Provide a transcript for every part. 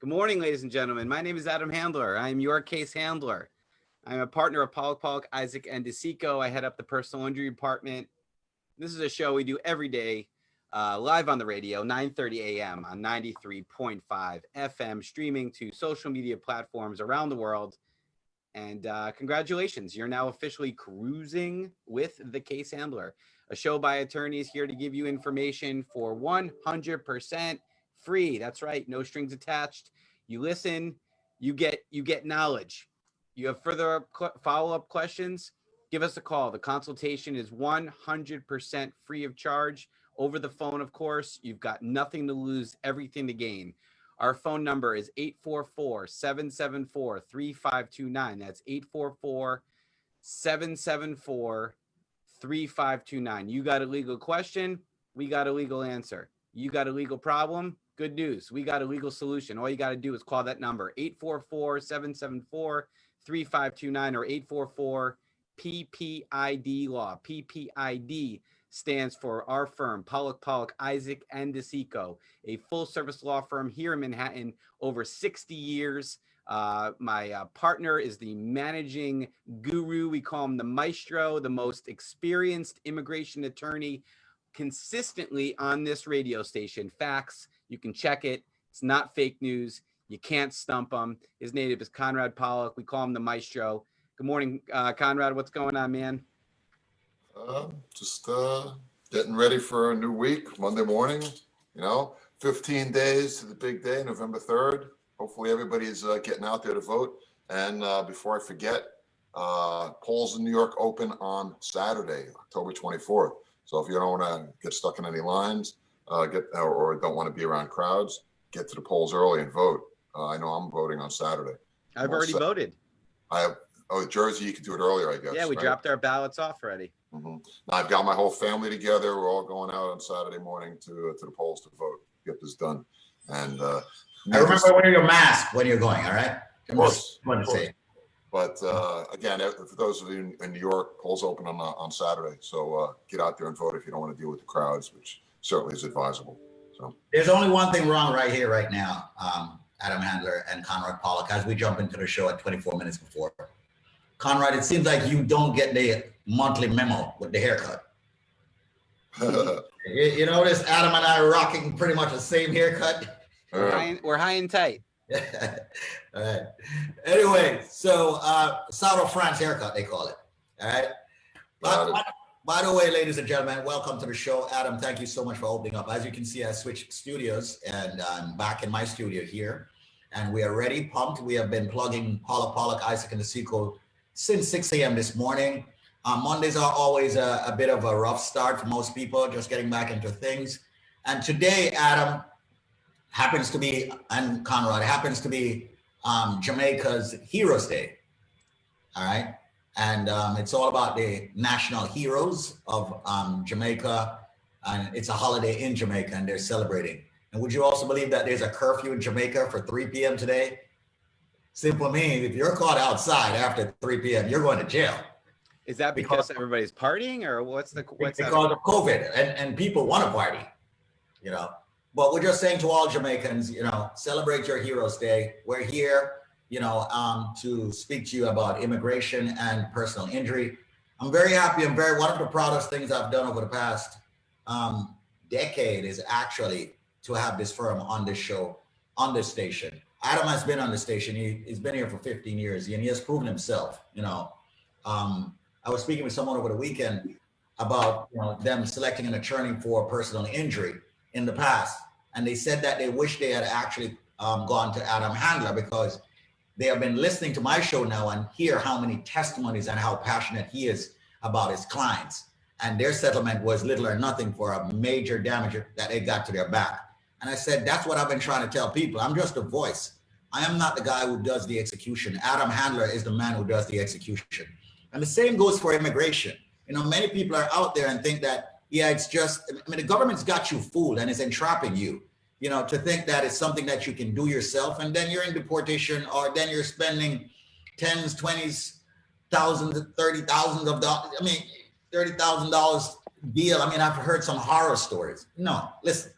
Good morning, ladies and gentlemen. My name is Adam Handler. I am your case handler. I'm a partner of Pollock, Isaac, and DeSico. I head up the personal injury department. This is a show we do every day, live on the radio, 9:30 a.m. on 93.5 FM, streaming to social media platforms around the world. And congratulations, you're now officially cruising with the case handler, a show by attorneys here to give you information for 100% free. That's right, no strings attached. You listen, you get knowledge. You have further follow-up questions, give us a call. The consultation is 100% free of charge, over the phone, of course. You've got nothing to lose, everything to gain. Our phone number is 844-774-3529. That's 844-774-3529. You got a legal question, we got a legal answer. You got a legal problem, good news. We got a legal solution. All you got to do is call that number, 844-774-3529 or 844-PPID law. PPID stands for our firm, Pollock, Isaac, and DeSico, a full-service law firm here in Manhattan, over 60 years. My partner is the managing guru. We call him the maestro, the most experienced immigration attorney consistently on this radio station. Facts, you can check it. It's not fake news. You can't stump him. His name is Conrad Pollock. We call him the maestro. Good morning, Conrad. What's going on, man? Just getting ready for a new week, Monday morning, 15 days to the big day, November 3rd. Hopefully everybody's getting out there to vote. And before I forget, polls in New York open on Saturday, October 24th. So if you don't want to get stuck in any lines, or don't want to be around crowds, get to the polls early and vote. I know I'm voting on Saturday. I've already voted. Jersey, you can do it earlier, I guess. Yeah, we dropped our ballots off already. Mm-hmm. I've got my whole family together. We're all going out on Saturday morning to the polls to vote, get this done. And I remember wearing your mask when you're going, all right? Of course. But again, for those of you in New York, polls open on Saturday. So get out there and vote if you don't want to deal with the crowds, which certainly is advisable. So there's only one thing wrong right here, right now, Adam Handler and Conrad Pollock, as we jump into the show at 24 minutes before. Conrad, it seems like you don't get the monthly memo with the haircut. you notice Adam and I are rocking pretty much the same haircut. We're high and tight. All right. Anyway, so South of France haircut, they call it. All right. By the way, ladies and gentlemen, welcome to the show. Adam, thank you so much for opening up. As you can see, I switched studios and I'm back in my studio here. And we are ready, pumped. We have been plugging Pollock, Isaac, and DeSico since 6 a.m. this morning. Mondays are always a bit of a rough start for most people, just getting back into things. And today, Adam, happens to be, and Conrad, happens to be Jamaica's Heroes Day. All right. And it's all about the national heroes of Jamaica. And it's a holiday in Jamaica and they're celebrating. And would you also believe that there's a curfew in Jamaica for 3 p.m. today? Simple means if you're caught outside after 3 p.m., you're going to jail. Is that because everybody's partying, or what's because of COVID and people want to party, But we're just saying to all Jamaicans, celebrate your Heroes Day. We're here, to speak to you about immigration and personal injury. I'm very happy. One of the proudest things I've done over the past decade is actually to have this firm on this show, on this station. Adam has been on the station. He's been here for 15 years and he has proven himself, I was speaking with someone over the weekend about them selecting an attorney for personal injury in the past. And they said that they wish they had actually gone to Adam Handler because they have been listening to my show now and hear how many testimonies and how passionate he is about his clients. And their settlement was little or nothing for a major damage that they got to their back. And I said, that's what I've been trying to tell people. I'm just a voice. I am not the guy who does the execution. Adam Handler is the man who does the execution. And the same goes for immigration. Many people are out there and think that, it's just, the government's got you fooled and is entrapping you, to think that it's something that you can do yourself. And then you're in deportation, or then you're spending tens, 20s, thousands, $30,000 of dollars. $30,000 deal. I've heard some horror stories. No, listen.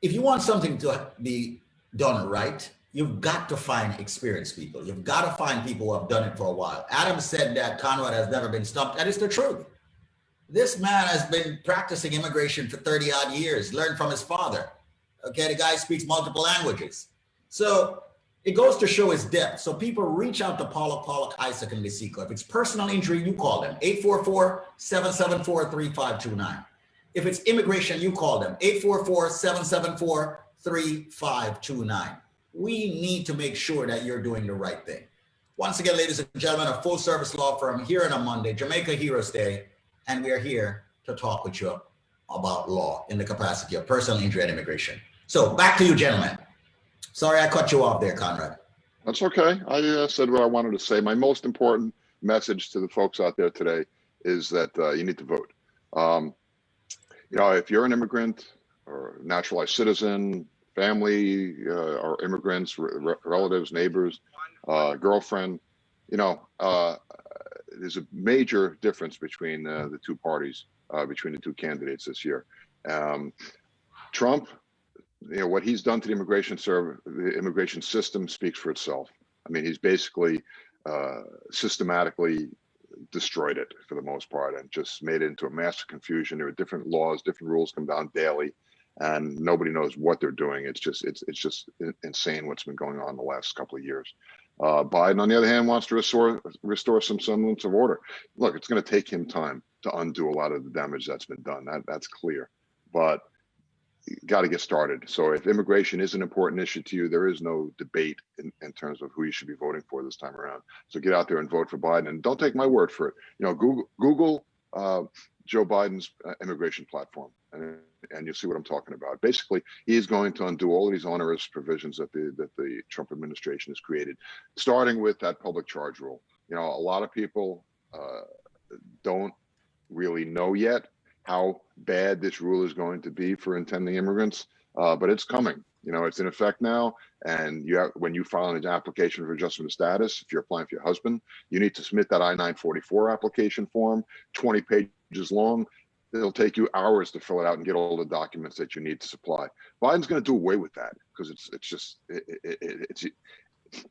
if you want something to be done right, you've got to find experienced people. You've got to find people who have done it for a while. Adam said that Conrad has never been stumped. That is the truth. This man has been practicing immigration for 30 odd years, learned from his father. Okay, the guy speaks multiple languages. So it goes to show his depth. So people reach out to Pollock, Isaac, and Lisico. If it's personal injury, you call them, 844-774-3529. If it's immigration, you call them, 844-774-3529. We need to make sure that you're doing the right thing. Once again, ladies and gentlemen, a full service law firm here on a Monday, Jamaica Heroes Day, and we are here to talk with you about law in the capacity of personal injury and immigration. So back to you, gentlemen. Sorry, I cut you off there, Conrad. That's okay. I said what I wanted to say. My most important message to the folks out there today is that you need to vote. If you're an immigrant or naturalized citizen, family, or immigrants, relatives, neighbors, girlfriend, there's a major difference between the two parties, between the two candidates this year. Trump, what he's done to the immigration system speaks for itself. I mean, he's basically systematically destroyed it for the most part and just made it into a massive confusion. There are different laws, different rules come down daily, and nobody knows what they're doing. It's just insane what's been going on the last couple of years. Biden, on the other hand, wants to restore some semblance of order. Look, it's going to take him time to undo a lot of the damage that's been done. That's clear, but you got to get started. So if immigration is an important issue to you, there is no debate in terms of who you should be voting for this time around. So get out there and vote for Biden, and don't take my word for it. Google Joe Biden's immigration platform, and you'll see what I'm talking about. Basically, he is going to undo all of these onerous provisions that the Trump administration has created, starting with that public charge rule. A lot of people don't really know yet how bad this rule is going to be for intending immigrants, but it's coming. It's in effect now, and when you file an application for adjustment of status, if you're applying for your husband, you need to submit that I-944 application form, 20 pages long. It'll take you hours to fill it out and get all the documents that you need to supply. Biden's going to do away with that because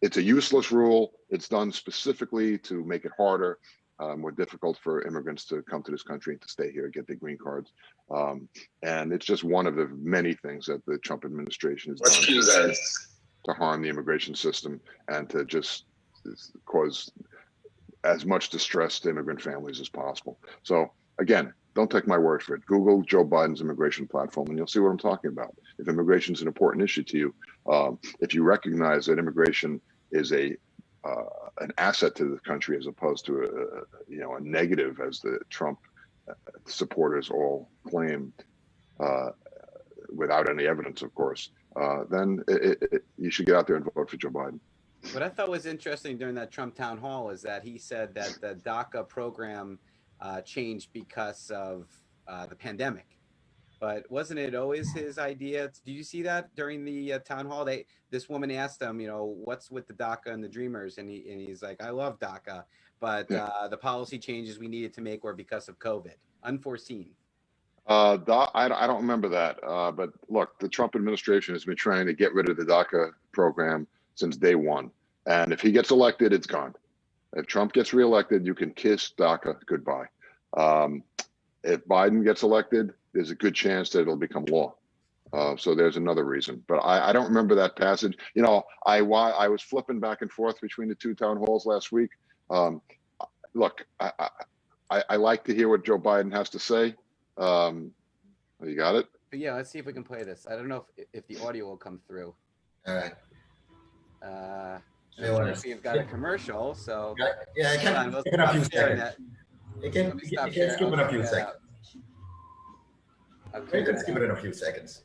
it's a useless rule. It's done specifically to make it harder, more difficult for immigrants to come to this country and to stay here, get their green cards. And it's just one of the many things that the Trump administration has done to harm the immigration system and to just cause as much distress to immigrant families as possible. So again, don't take my word for it. Google Joe Biden's immigration platform and you'll see what I'm talking about. If immigration is an important issue to you, if you recognize that immigration is an asset to the country as opposed to a negative, as the Trump supporters all claim, without any evidence, of course, then you should get out there and vote for Joe Biden. What I thought was interesting during that Trump town hall is that he said that the DACA program changed because of the pandemic. But wasn't it always his idea? Did you see that during the town hall? This woman asked him, what's with the DACA and the Dreamers, and he's like, I love DACA, but the policy changes we needed to make were because of COVID, unforeseen. I don't remember that, but look, the Trump administration has been trying to get rid of the DACA program since day one, and if he gets elected, it's gone. If Trump gets reelected, you can kiss DACA goodbye. If Biden gets elected, there's a good chance that it'll become law. So there's another reason, but I don't remember that passage. I was flipping back and forth between the two town halls last week. Look, I like to hear what Joe Biden has to say. You got it? But yeah, let's see if we can play this. I don't know if the audio will come through. All right. Let's see if you've got a commercial. So yeah, it can skip in a few seconds. It can skip in a few seconds. Okay, let's skip it in a few seconds.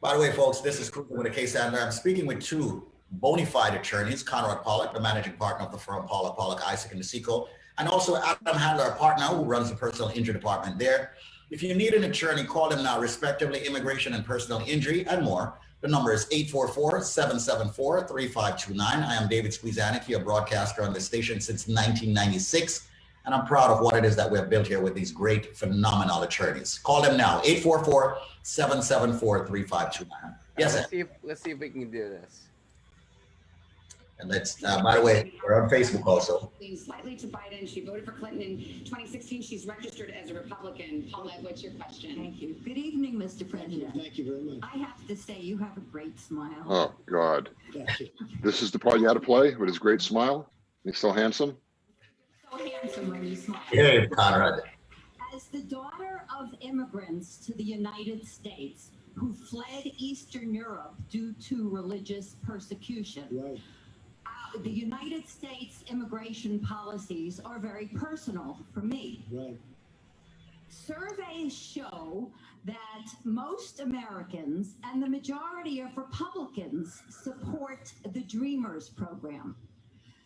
By the way, folks, this is Kruger with a case handler. I'm speaking with two bona fide attorneys, Conrad Pollock, the managing partner of the firm Pollock, Isaac, and Lisico, and also Adam Handler, a partner who runs the personal injury department there. If you need an attorney, call them now, respectively, immigration and personal injury and more. The number is 844-774-3529. I am David Squeezaniki, a broadcaster on this station since 1996. And I'm proud of what it is that we have built here with these great, phenomenal attorneys. Call them now, 844-774-3529. Yes, let's sir. see if we can do this. And let's, by the way, we're on Facebook also. Slightly to Biden. She voted for Clinton in 2016. She's registered as a Republican. Paulette, what's your question? Thank you. Good evening, Mr. President. Thank you very much. I have to say, you have a great smile. Oh, God. Thank you. This is the part you had to play with his great smile. He's so handsome. So handsome when you smile. Hey, Conrad. As the daughter of immigrants to the United States who fled Eastern Europe due to religious persecution, Right. The United States immigration policies are very personal for me. Right. Surveys show that most Americans and the majority of Republicans support the Dreamers program.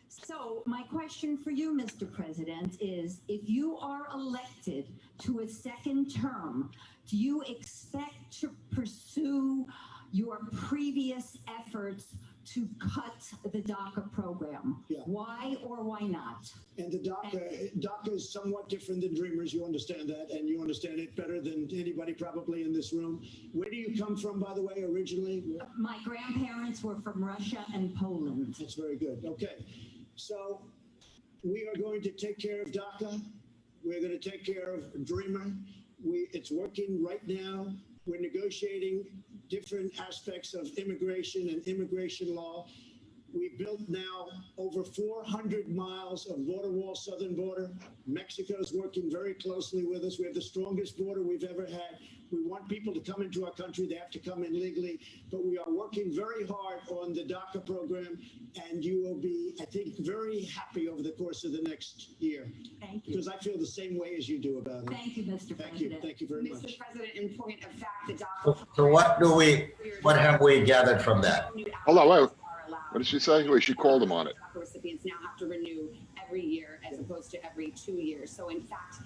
So my question for you, Mr. President, is if you are elected to a second term, do you expect to pursue your previous efforts to cut the DACA program? Yeah. Why or why not? And the DACA is somewhat different than Dreamers. You understand that, and you understand it better than anybody probably in this room. Where do you come from, by the way, originally? My grandparents were from Russia and Poland. That's very good. Okay. So we are going to take care of DACA. We're going to take care of Dreamer. It's working right now. We're negotiating different aspects of immigration and immigration law. We built now over 400 miles of border wall, southern border. Mexico is working very closely with us. We have the strongest border we've ever had. We want people to come into our country. They have to come in legally, but we are working very hard on the DACA program, and you will be, I think, very happy over the course of the next year. Thank you. Because I feel the same way as you do about it. Thank you, Mr. Thank you. President. Thank you very much. Mr. President, in point of fact, the DACA. So what have we gathered from that? Hold on, wait. What did she say? Wait, she called him on it. DACA recipients now have to renew every year as opposed to every 2 years. So in fact,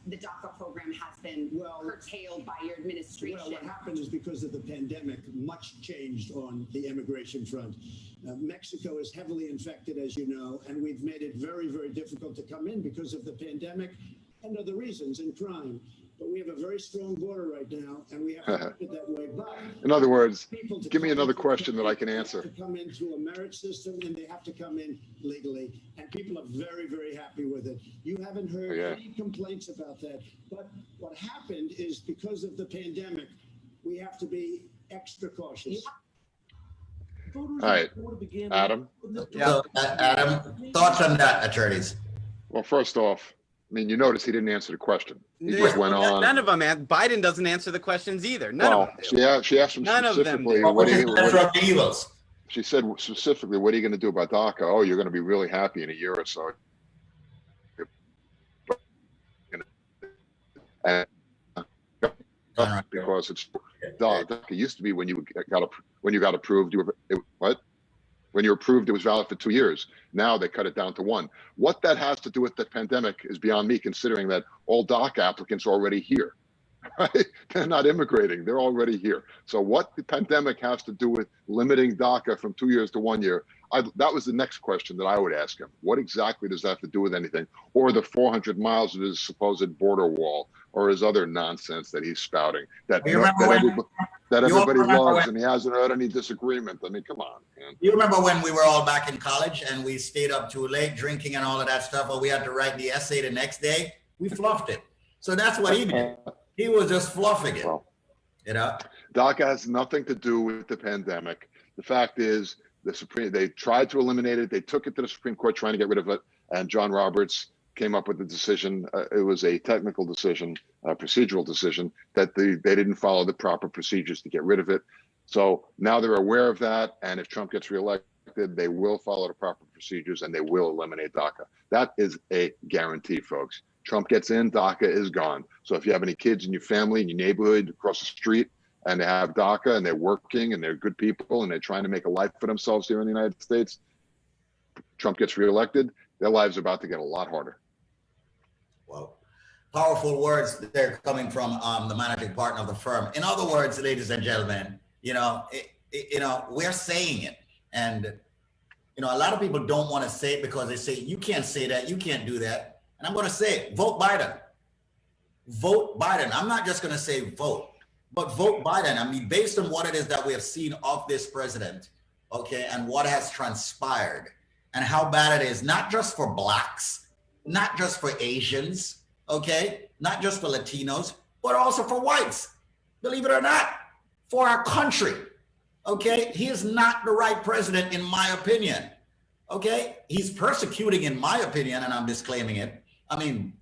the DACA program has been curtailed by your administration. Well, what happened is because of the pandemic, much changed on the immigration front. Mexico is heavily infected, as you know, and we've made it very, very difficult to come in because of the pandemic and other reasons, and crime. But we have a very strong border right now, and we have to keep it that way. But In other words, people to give me come another into- question that I can they answer. have to come into a merit system, and they have to come in legally, and people are very, very happy with it. You haven't heard Yeah. any complaints about that. But what happened is because of the pandemic, we have to be extra cautious. All right, Adam. So, Adam, thoughts on that, attorneys? Well, first off, I mean, you notice he didn't answer the question. He just went on. None of them. Biden doesn't answer the questions either. None of them. do. She asked him None of them specifically, do. What is the lesser of the evils? she said specifically, what are you going to do about DACA? Oh, you're going to be really happy in a year or so. And because it's DACA used to be when you got approved, when you're approved, it was valid for 2 years. Now they cut it down to 1. What that has to do with the pandemic is beyond me, considering that all DACA applicants are already here. Right? They're not immigrating; they're already here. So what the pandemic has to do with limiting DACA from 2 years to 1 year? That was the next question that I would ask him. What exactly does that have to do with anything? Or the 400 miles of his supposed border wall, or his other nonsense that he's spouting that everybody loves, and he hasn't heard any disagreement. I mean, come on, man. You remember when we were all back in college and we stayed up too late drinking and all of that stuff, or we had to write the essay the next day? We fluffed it. So that's what he did. He was just fluffing it. Well, You know? DACA has nothing to do with the pandemic. The fact is, they tried to eliminate it. They took it to the Supreme Court trying to get rid of it, and John Roberts came up with a decision. It was a technical decision, a procedural decision, that they didn't follow the proper procedures to get rid of it. So now they're aware of that, and if Trump gets reelected, they will follow the proper procedures and they will eliminate DACA. That is a guarantee, folks. Trump gets in, DACA is gone. So if you have any kids in your family, in your neighborhood, across the street, and they have DACA and they're working and they're good people and they're trying to make a life for themselves here in the United States, Trump gets reelected, their lives are about to get a lot harder. Well, powerful words there coming from the managing partner of the firm. In other words, ladies and gentlemen, we're saying it. And, a lot of people don't want to say it because they say, you can't say that, you can't do that. And I'm going to say it, vote Biden. Vote Biden. I'm not just going to say vote. but vote Biden. I mean, based on what it is that we have seen of this president, okay, and what has transpired and how bad it is, not just for blacks, not just for Asians, okay, not just for Latinos, but also for whites, believe it or not, for our country, okay? He is not the right president, in my opinion, okay? He's persecuting, in my opinion, and I'm disclaiming it. I mean,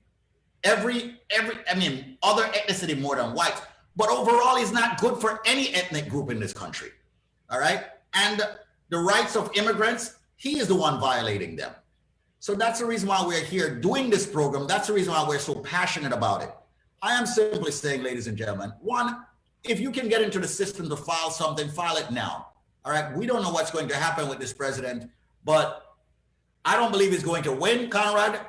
other ethnicity more than whites, but overall, he's not good for any ethnic group in this country, all right? And the rights of immigrants, he is the one violating them. So that's the reason why we're here doing this program. That's the reason why we're so passionate about it. I am simply saying, ladies and gentlemen, one, if you can get into the system to file something, file it now, all right? We don't know what's going to happen with this president, but I don't believe he's going to win, Conrad.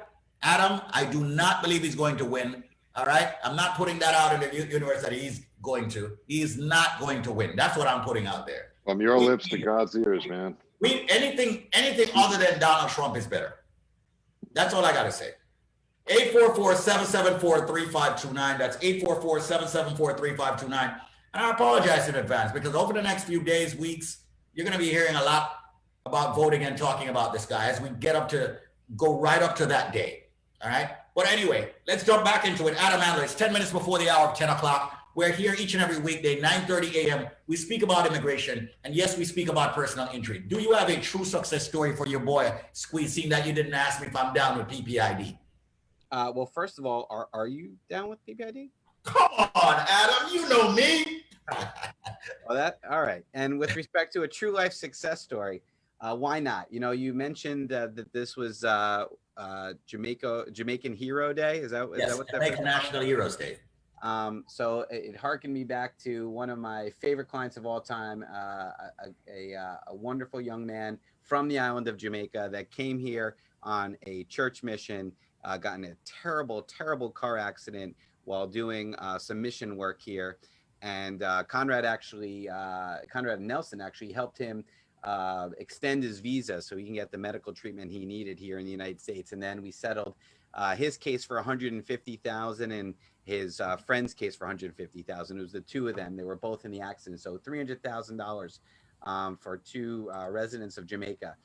Adam, I do not believe he's going to win. All right. I'm not putting that out in the universe that he's going to. He's not going to win. That's what I'm putting out there. From your lips to God's ears, man. Anything other than Donald Trump is better. That's all I got to say. 844-774-3529. That's 844-774-3529. And I apologize in advance because over the next few days, weeks, you're going to be hearing a lot about voting and talking about this guy as we go right up to that day. All right. But anyway, let's jump back into it. Adam Handler, it's 10 minutes before the hour of 10 o'clock. We're here each and every weekday, 9:30 a.m. We speak about immigration. And yes, we speak about personal injury. Do you have a true success story for your boy, Squeeze, seeing that you didn't ask me if I'm down with PPID? Well, first of all, are you down with PPID? Come on, Adam. You know me. Well, all right. And with respect to a true life success story, why not? You know, you mentioned that this was Jamaican Hero Day. Is that what Jamaican National Heroes Day? So it harkened me back to one of my favorite clients of all time, a wonderful young man from the island of Jamaica that came here on a church mission, got in a terrible, terrible car accident while doing some mission work here. And Conrad Nelson actually helped him extend his visa so he can get the medical treatment he needed here in the United States. And then we settled his case for $150,000 and his friend's case for $150,000. It was the two of them. They were both in the accident. So $300,000 for two residents of Jamaica.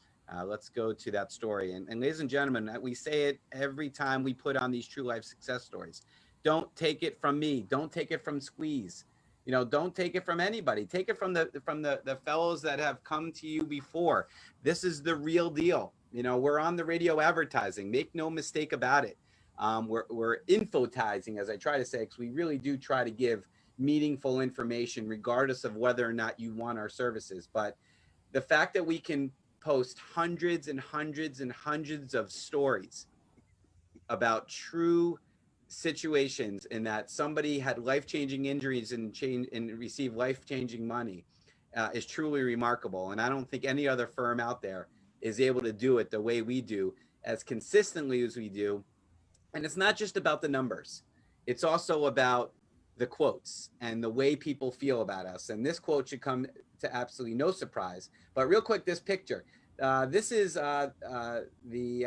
Let's go to that story. And ladies and gentlemen, we say it every time we put on these true life success stories. Don't take it from me. Don't take it from Squeeze. You know, don't take it from anybody. Take it from the fellows that have come to you before. This is the real deal. You know, we're on the radio advertising. Make no mistake about it. We're infotizing, as I try to say, because we really do try to give meaningful information, regardless of whether or not you want our services. But the fact that we can post hundreds and hundreds and hundreds of stories about true situations in that somebody had life-changing injuries and received life-changing money is truly remarkable. And I don't think any other firm out there is able to do it the way we do, as consistently as we do. And it's not just about the numbers. It's also about the quotes and the way people feel about us. And this quote should come to absolutely no surprise. But real quick, this picture. This is we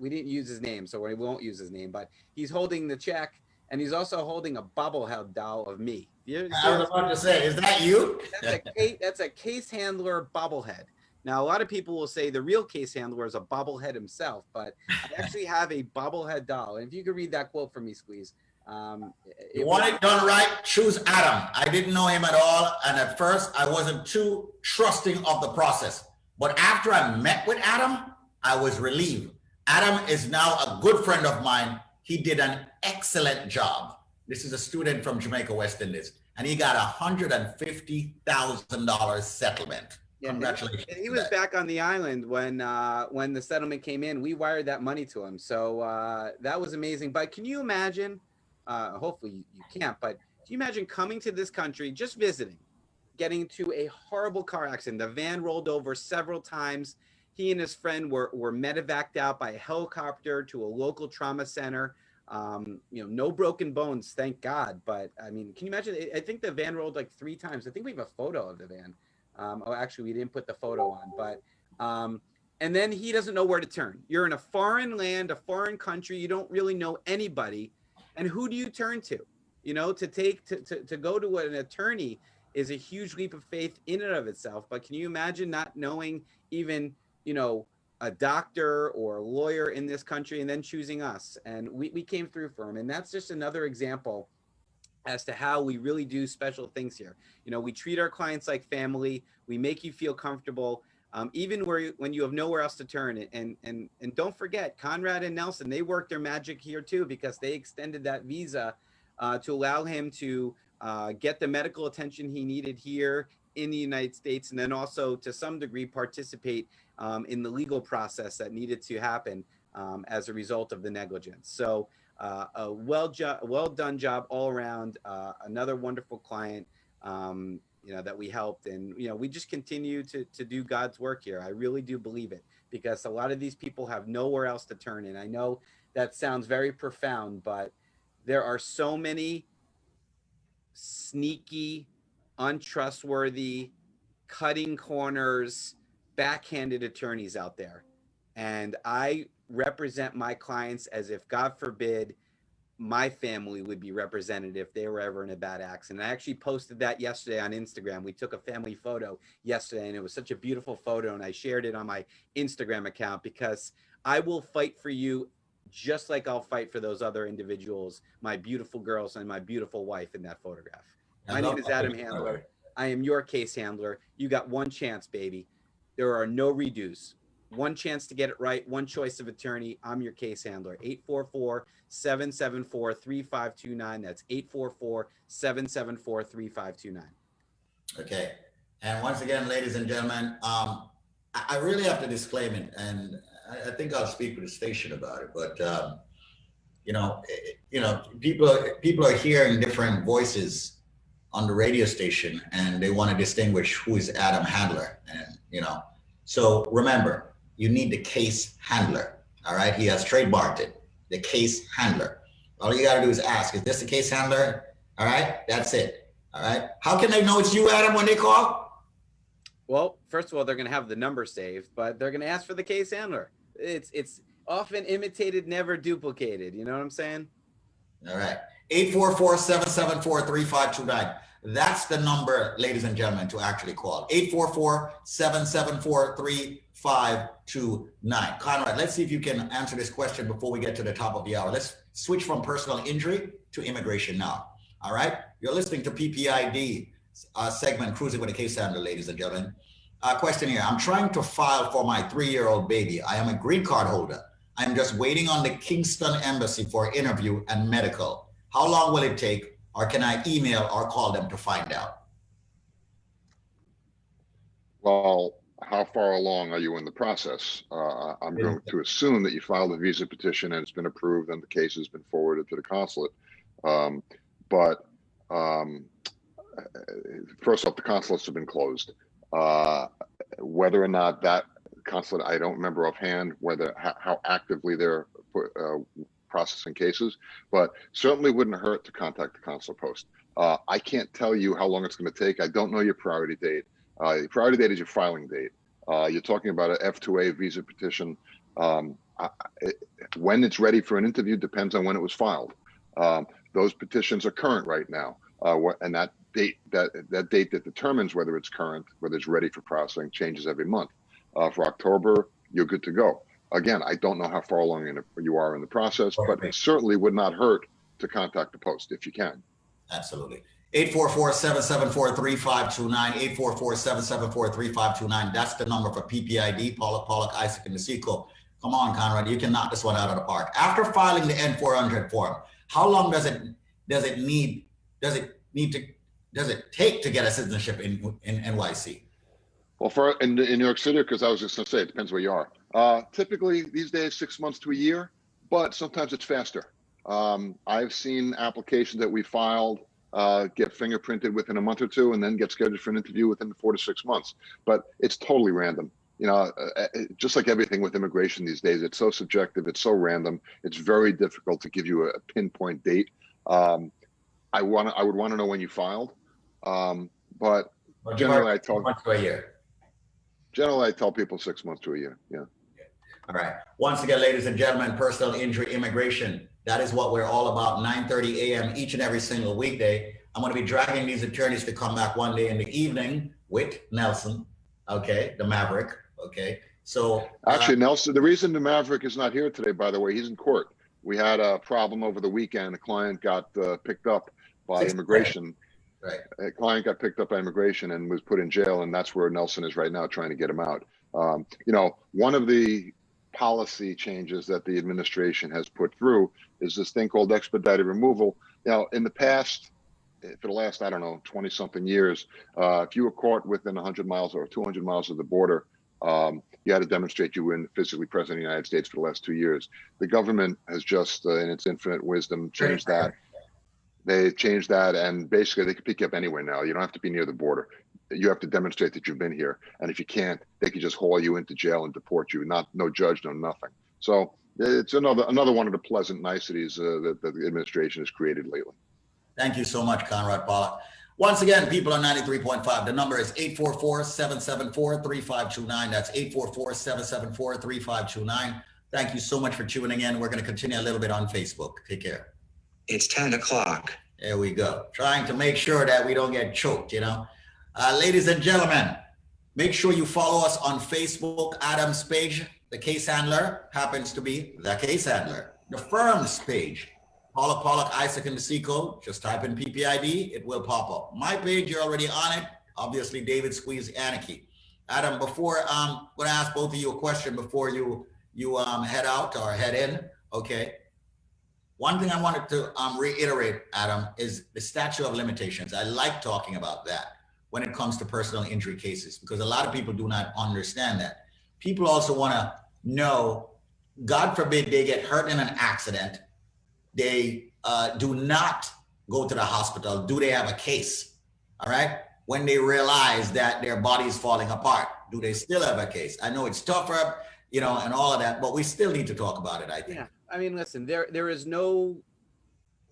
didn't use his name, so we won't use his name, but he's holding the check and he's also holding a bobblehead doll of me. I was about to say, is that you? That's a case handler bobblehead. Now, a lot of people will say the real case handler is a bobblehead himself, but I actually have a bobblehead doll. And if you could read that quote for me, Squeeze. You want it done right, choose Adam. I didn't know him at all. And at first, I wasn't too trusting of the process. But after I met with Adam, I was relieved. Adam is now a good friend of mine. He did an excellent job. This is a student from Jamaica, West Indies, and he got $150,000 settlement. Yeah, congratulations. He was back on the island when the settlement came in. We wired that money to him. So that was amazing. But can you imagine, hopefully you can't, but can you imagine coming to this country, just visiting, getting into a horrible car accident? The van rolled over several times. He and his friend were medevaced out by a helicopter to a local trauma center. No broken bones, thank God. But I mean, can you imagine? I think the van rolled like 3 times. I think we have a photo of the van. Actually, we didn't put the photo on, but and then he doesn't know where to turn. You're in a foreign land, a foreign country. You don't really know anybody. And who do you turn to? You know, to go to an attorney is a huge leap of faith in and of itself. But can you imagine not knowing even, you know, a doctor or a lawyer in this country and then choosing us? And we came through for him. And that's just another example as to how we really do special things here. You know, we treat our clients like family. We make you feel comfortable, even when you have nowhere else to turn. And don't forget, Conrad and Nelson, they worked their magic here too, because they extended that visa to allow him to get the medical attention he needed here in the United States, and then also to some degree participate in the legal process that needed to happen as a result of the negligence. So a well done job all around. Another wonderful client, you know, that we helped, and you know, we just continue to do God's work here. I really do believe it, because a lot of these people have nowhere else to turn. And I know that sounds very profound, but there are so many sneaky, untrustworthy, cutting corners, backhanded attorneys out there. And I represent my clients as if, God forbid, my family would be represented if they were ever in a bad accident. I actually posted that yesterday on Instagram. We took a family photo yesterday, and it was such a beautiful photo, and I shared it on my Instagram account, because I will fight for you just like I'll fight for those other individuals, my beautiful girls and my beautiful wife in that photograph. My name is Adam Handler. I am your case handler. You got one chance, baby. There are no redos. One chance to get it right, one choice of attorney. I'm your case handler. 844-774-3529. That's 844-774-3529. Okay. And once again, ladies and gentlemen, I really have to disclaim it, and I think I'll speak with the station about it. But people are hearing different voices on the radio station, and they want to distinguish who is Adam Handler. And so remember, you need the case handler. All right, he has trademarked it, the case handler. All you got to do is ask, is this the case handler? All right, that's it. All right. How can they know it's you, Adam, when they call? Well, first of all, they're going to have the number saved, but they're going to ask for the case handler. It's often imitated, never duplicated. You know what I'm saying? All right. 844-774-3529. That's the number, ladies and gentlemen, to actually call. 844-774-3529. Conrad, let's see if you can answer this question before we get to the top of the hour. Let's switch from personal injury to immigration now. All right. You're listening to PPID segment, Cruising with a Case Handler, ladies and gentlemen. Question here. I'm trying to file for my 3-year-old baby. I am a green card holder. I'm just waiting on the Kingston Embassy for interview and medical. How long will it take, or can I email or call them to find out? Well, how far along are you in the process? I'm going to assume that you filed a visa petition and it's been approved and the case has been forwarded to the consulate. First off, the consulates have been closed. Whether or not that consulate, I don't remember offhand how actively they're processing cases, but certainly wouldn't hurt to contact the consular post. I can't tell you how long it's going to take. I don't know your priority date. Your priority date is your filing date. You're talking about an F2A visa petition. When it's ready for an interview depends on when it was filed. Those petitions are current right now. And that date that determines whether it's current, whether it's ready for processing, changes every month. For October, you're good to go. Again, I don't know how far along you are in the process, but it certainly would not hurt to contact the post if you can. Absolutely. 844-774-3529, 844-774-3529. That's the number for PPID, Pollock, Isaac, and Nasico. Come on, Conrad, you can knock this one out of the park. After filing the N400 form, how long does it take to get a citizenship in NYC? Well, in New York City, because I was just going to say, it depends where you are. Typically, these days, 6 months to a year, but sometimes it's faster. I've seen applications that we filed get fingerprinted within a month or two and then get scheduled for an interview within 4 to 6 months. But it's totally random. Just like everything with immigration these days, it's so subjective, it's so random. It's very difficult to give you a pinpoint date. I would want to know when you filed, but generally I tell people 6 months to a year. Yeah. All right. Once again, ladies and gentlemen, personal injury immigration. That is what we're all about, 9:30 a.m. each and every single weekday. I'm going to be dragging these attorneys to come back one day in the evening with Nelson, okay, the Maverick, okay? So actually, Nelson, the reason the Maverick is not here today, by the way, he's in court. We had a problem over the weekend. A client got picked up by immigration. Right. A client got picked up by immigration and was put in jail, and that's where Nelson is right now, trying to get him out. You know, one of the policy changes that the administration has put through is this thing called expedited removal. Now, in the past, for the last, I don't know, 20 something years, if you were caught within 100 miles or 200 miles of the border, you had to demonstrate you were physically present in the United States for the last 2 years. The government has just, in its infinite wisdom, changed that. They changed that, and basically they can pick you up anywhere now. You don't have to be near the border. You have to demonstrate that you've been here, and if you can't, they can just haul you into jail and deport you. No judge, no nothing. So it's another one of the pleasant niceties that the administration has created lately. Thank you so much, Conrad Pollock. Once again, people on 93.5, the number is 844-774-3529. That's 844-774-3529. Thank you so much for tuning in. We're going to continue a little bit on Facebook. Take care. It's 10 o'clock. There we go. Trying to make sure that we don't get choked, you know. Ladies and gentlemen, make sure you follow us on Facebook. Adam's page, the case handler, happens to be the case handler. The firm's page, Pollock, Isaac, and DeSico. Just type in PPID, it will pop up. My page, you're already on it. Obviously, David Squeeze Anarchy. Adam, before I'm going to ask both of you a question before you head out or head in. Okay. One thing I wanted to reiterate, Adam, is the statute of limitations. I like talking about that when it comes to personal injury cases, because a lot of people do not understand that. People also want to know, God forbid they get hurt in an accident, they do not go to the hospital. Do they have a case? All right. When they realize that their body is falling apart, do they still have a case? I know it's tougher, you know, and all of that, but we still need to talk about it, I think. Yeah. I mean, listen, there is no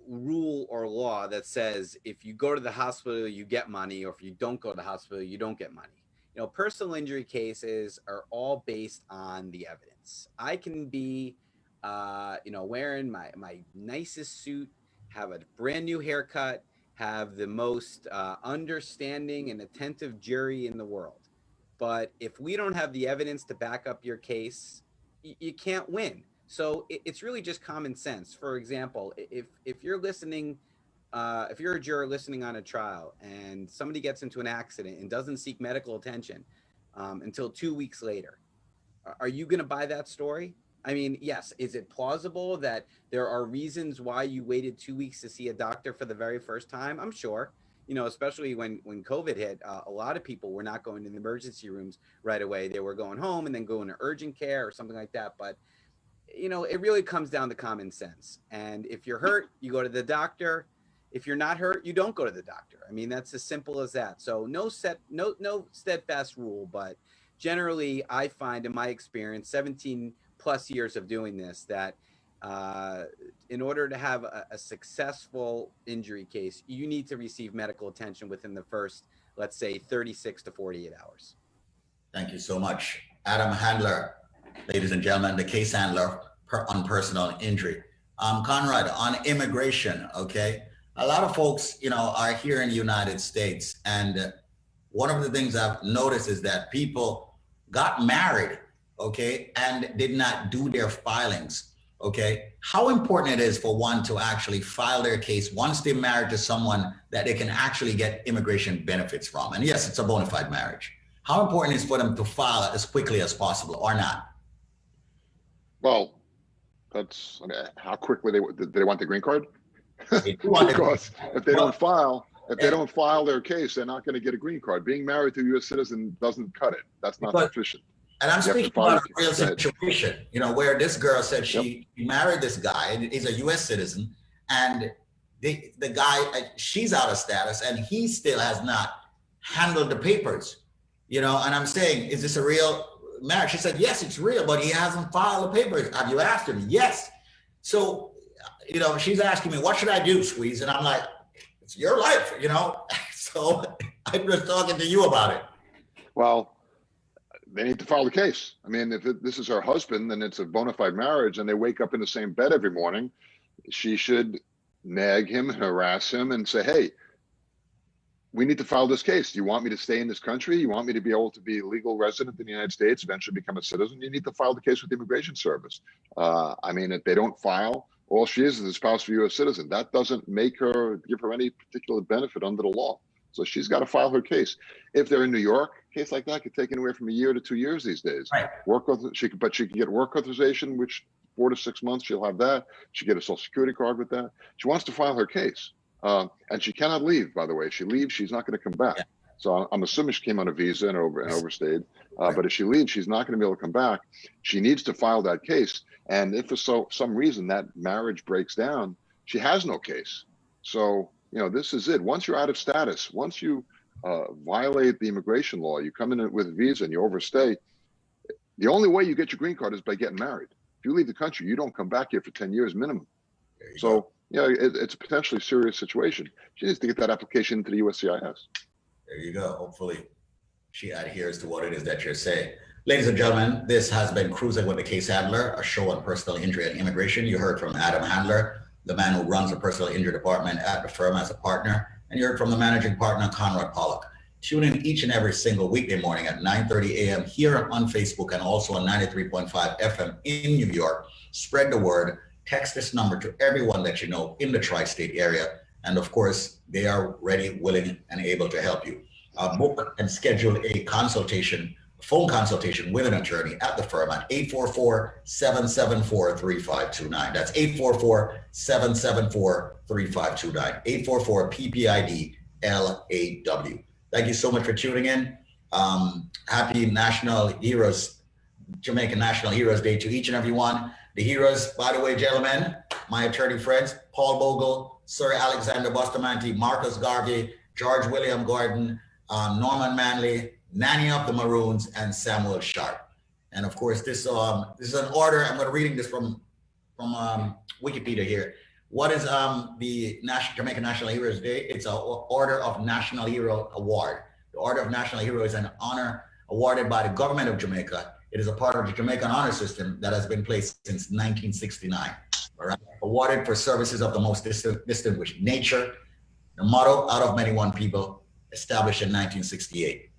rule or law that says if you go to the hospital, you get money, or if you don't go to the hospital, you don't get money. You know, personal injury cases are all based on the evidence. I can be, you know, wearing my nicest suit, have a brand new haircut, have the most understanding and attentive jury in the world. But if we don't have the evidence to back up your case, you can't win. So it's really just common sense. For example, if you're listening, if you're a juror listening on a trial and somebody gets into an accident and doesn't seek medical attention until 2 weeks later, are you going to buy that story? I mean, yes. Is it plausible that there are reasons why you waited 2 weeks to see a doctor for the very first time? I'm sure. You know, especially when COVID hit, a lot of people were not going to the emergency rooms right away. They were going home and then going to urgent care or something like that. But you know, it really comes down to common sense. And if you're hurt, you go to the doctor. If you're not hurt, you don't go to the doctor. I mean, that's as simple as that. So no steadfast rule, but generally I find in my experience, 17 plus years of doing this, that in order to have a successful injury case, you need to receive medical attention within the first, let's say, 36 to 48 hours. Thank you so much. Adam Handler, ladies and gentlemen, the case handler on personal injury. Conrad, on immigration, okay? A lot of folks, you know, are here in the United States, and one of the things I've noticed is that people got married, okay, and did not do their filings, okay? How important it is for one to actually file their case once they're married to someone that they can actually get immigration benefits from. And yes, it's a bona fide marriage. How important is it for them to file as quickly as possible or not? Well, that's, I mean, how quickly do they want the green card? Because if they don't file their case, they're not going to get a green card. Being married to a U.S. citizen doesn't cut it. That's not sufficient. And I'm speaking about a real situation, you know, where this girl said she married this guy, and he's a U.S. citizen, and the guy, she's out of status, and he still has not handled the papers, you know. And I'm saying, is this a real marriage? She said, yes, it's real, but he hasn't filed the papers. Have you asked him? Yes. So, you know, she's asking me, what should I do, Squeeze? And I'm like, it's your life, you know. So I'm just talking to you about it. Well, they need to file the case. I mean, if this is her husband and it's a bona fide marriage and they wake up in the same bed every morning, she should nag him and harass him and say, hey, we need to file this case. Do you want me to stay in this country? You want me to be able to be a legal resident in the United States, eventually become a citizen? You need to file the case with the Immigration Service. I mean, if they don't file, all she is a spouse of a U.S. citizen. That doesn't make her, give her any particular benefit under the law. So she's got to file her case. If they're in New York, a case like that could take anywhere from a year to 2 years these days. Right. She can get work authorization, which 4 to 6 months she'll have that. She get a Social Security card with that. She wants to file her case. And she cannot leave, by the way. If she leaves, she's not going to come back. Yeah. So I'm assuming she came on a visa and overstayed. But if she leaves, she's not going to be able to come back. She needs to file that case. And if for some reason that marriage breaks down, she has no case. So, you know, this is it. Once you're out of status, once you violate the immigration law, you come in with a visa and you overstay, the only way you get your green card is by getting married. If you leave the country, you don't come back here for 10 years minimum. So, yeah, it's a potentially serious situation. She needs to get that application into the USCIS. There you go. Hopefully she adheres to what it is that you're saying. Ladies and gentlemen, this has been Cruising with the Case Handler, a show on personal injury and immigration. You heard from Adam Handler, the man who runs the personal injury department at the firm as a partner. And you heard from the managing partner, Conrad Pollock. Tune in each and every single weekday morning at 9:30 a.m. here on Facebook and also on 93.5 FM in New York. Spread the word. Text this number to everyone that you know in the tri-state area. And of course, they are ready, willing, and able to help you. Book and schedule a consultation, phone consultation with an attorney at the firm at 844-774-3529. That's 844-774-3529. 844 ppid LAW. Thank you so much for tuning in. Happy National Heroes, Jamaican National Heroes Day to each and every one. The heroes, by the way, gentlemen, my attorney friends, Paul Bogle, Sir Alexander Bustamante, Marcus Garvey, George William Gordon, Norman Manley, Nanny of the Maroons, and Samuel Sharp. And of course, this is an order. I'm going to reading this from Wikipedia here. What is the Jamaican National Heroes Day? It's an Order of National Hero Award. The Order of National Hero is an honor awarded by the government of Jamaica. It is a part of the Jamaican honor system that has been placed since 1969. All right, awarded for services of the most distinguished nature. The motto, out of many one people, established in 1968.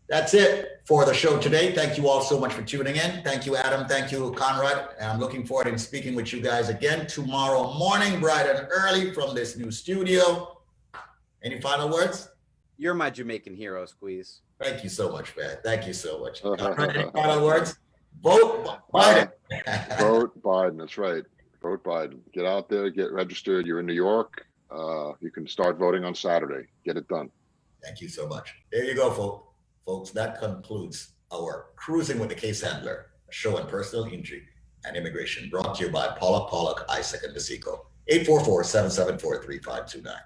That's it for the show today. Thank you all so much for tuning in. Thank you, Adam. Thank you, Conrad. And I'm looking forward to speaking with you guys again tomorrow morning, bright and early from this new studio. Any final words? You're my Jamaican hero, Squeeze. Thank you so much, man. Thank you so much. Any final words? Vote Biden. Vote Biden. That's right. Vote Biden. Get out there, get registered. You're in New York. You can start voting on Saturday. Get it done. Thank you so much. There you go, folks. That concludes our Cruising with the Case Handler, a show on personal injury and immigration, brought to you by Pollock, Isaac, and DeSico. 844-774-3529.